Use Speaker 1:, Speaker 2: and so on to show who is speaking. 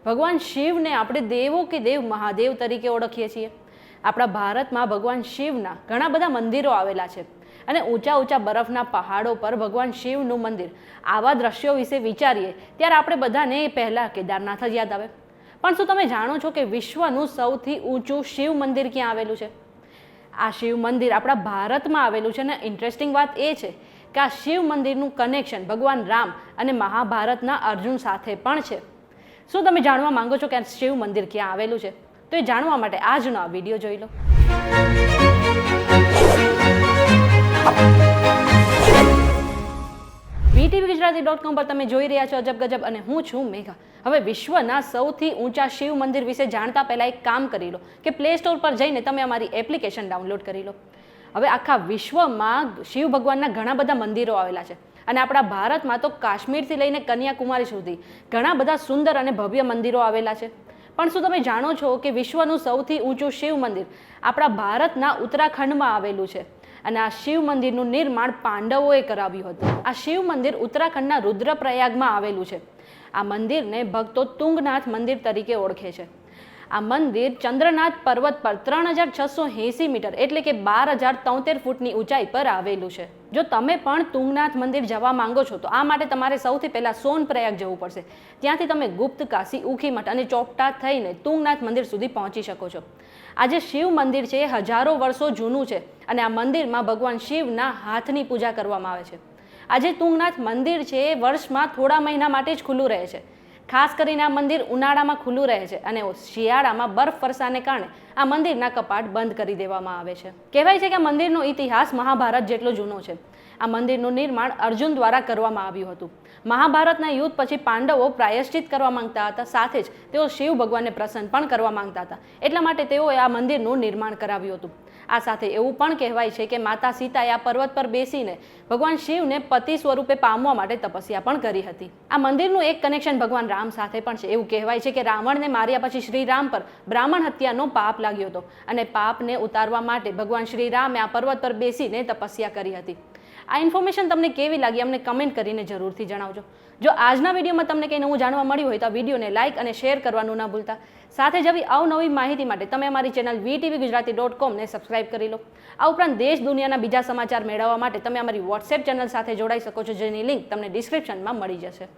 Speaker 1: ભગવાન શિવને આપણે દેવો કે દેવ મહાદેવ તરીકે ઓળખીએ છીએ। આપણા ભારતમાં ભગવાન શિવના ઘણા બધા મંદિરો આવેલા છે અને ઊંચા ઊંચા બરફના પહાડો પર ભગવાન શિવનું મંદિર। આવા દ્રશ્યો વિશે વિચારીએ ત્યારે આપણે બધાને પહેલાં કેદારનાથ જ યાદ આવે। પણ શું તમે જાણો છો કે વિશ્વનું સૌથી ઊંચું શિવ મંદિર ક્યાં આવેલું છે? આ શિવ મંદિર આપણા ભારતમાં આવેલું છે અને ઇન્ટરેસ્ટિંગ વાત એ છે કે આ શિવ મંદિરનું કનેક્શન ભગવાન રામ અને મહાભારતના અર્જુન સાથે પણ છે। શું તમે જાણવા માંગો છો કે આ શિવ મંદિર ક્યાં આવેલું છે? તો એ જાણવા માટે આજનો આ વિડીયો જોઈ લો। VTVGujarati.com પર તમે જોઈ રહ્યા છો અજબ ગજબ અને હું છું મેઘા। હવે વિશ્વના સૌથી ઊંચા શિવ મંદિર વિશે જાણતા પહેલા એક કામ કરી લો કે પ્લે સ્ટોર પર જઈને તમે અમારી એપ્લિકેશન ડાઉનલોડ કરી લો। હવે આખા વિશ્વમાં શિવ ભગવાનના ઘણા બધા મંદિરો આવેલા છે અને આપણા ભારતમાં તો કાશ્મીરથી લઈને કન્યાકુમારી સુધી ઘણા બધા સુંદર અને ભવ્ય મંદિરો આવેલા છે। પણ શું તમે જાણો છો કે વિશ્વનું સૌથી ઊંચું શિવ મંદિર આપણા ભારતના ઉત્તરાખંડમાં આવેલું છે અને આ શિવ મંદિરનું નિર્માણ પાંડવોએ કરાવ્યું હતું। આ શિવ મંદિર ઉત્તરાખંડના રુદ્રપ્રયાગમાં આવેલું છે। આ મંદિરને ભક્તો તુંગનાથ મંદિર તરીકે ઓળખે છે। આ મંદિર ચંદ્રનાથ પર્વત પર 3680 મીટર એટલે કે 12073 ફૂટની ઊંચાઈ પર આવેલું છે। જો તમે પણ તુંગનાથ મંદિર જવા માંગો છો તો આ માટે તમારે સૌથી પહેલા સોનપ્રયાગ જવું પડશે। ત્યાંથી તમે ગુપ્ત કાશી ઉખીમઠ અને ચોપટા થઈને તુંગનાથ મંદિર સુધી પહોંચી શકો છો। આ જે શિવ મંદિર છે એ હજારો વર્ષો જૂનું છે અને આ મંદિરમાં ભગવાન શિવના હાથની પૂજા કરવામાં આવે છે। આ જે તુંગનાથ મંદિર છે એ વર્ષમાં થોડા મહિના માટે જ ખુલ્લું રહે છે। ખાસ કરીને આ મંદિર ઉનાળામાં ખુલ્લું રહે છે અને શિયાળામાં બરફ વર્ષાને કારણે આ મંદિરના કપાટ બંધ કરી દેવામાં આવે છે। કહેવાય છે કે આ મંદિરનો ઇતિહાસ મહાભારત જેટલો જૂનો છે। આ મંદિરનું નિર્માણ અર્જુન દ્વારા કરવામાં આવ્યું હતું। મહાભારતના યુદ્ધ પછી પાંડવો પ્રાયશ્ચિત કરવા માંગતા હતા, સાથે જ તેઓ શિવ ભગવાનને પ્રસન્ન પણ કરવા માંગતા હતા, એટલા માટે તેઓએ આ મંદિરનું નિર્માણ કરાવ્યું હતું। આ સાથે એવું પણ કહેવાય છે કે માતા સીતાએ આ પર્વત પર બેસીને ભગવાન શિવને પતિ સ્વરૂપે પામવા માટે તપસ્યા પણ કરી હતી। આ મંદિરનું એક કનેક્શન ભગવાન રામ સાથે પણ છે। એવું કહેવાય છે કે રાવણને માર્યા પછી શ્રી રામ પર બ્રાહ્મણ હત્યાનો પાપ લાગ્યો હતો અને પાપને ઉતારવા માટે ભગવાન શ્રી રામે આ પર્વત પર બેસીને તપસ્યા કરી હતી। આ ઇન્ફોર્મેશન તમને કેવી લાગી અમને કમેન્ટ કરીને જરૂરથી જણાવજો। જો આજના વિડીયોમાં તમને કંઈ નવું જાણવા મળ્યું હોય તો આ વિડીયોને લાઇક અને શેર કરવાનું ના ભૂલતા। સાથે જ આવી અવનવી માહિતી માટે તમે અમારી ચેનલ VTVGujarati.com ને સબસ્ક્રાઇબ કરી લો। આ ઉપરાંત દેશ દુનિયાના બીજા સમાચાર મેળવવા માટે તમે અમારી વોટ્સએપ ચેનલ સાથે જોડાઈ શકો છો, જેની લિંક તમને ડિસ્ક્રિપ્શનમાં મળી જશે।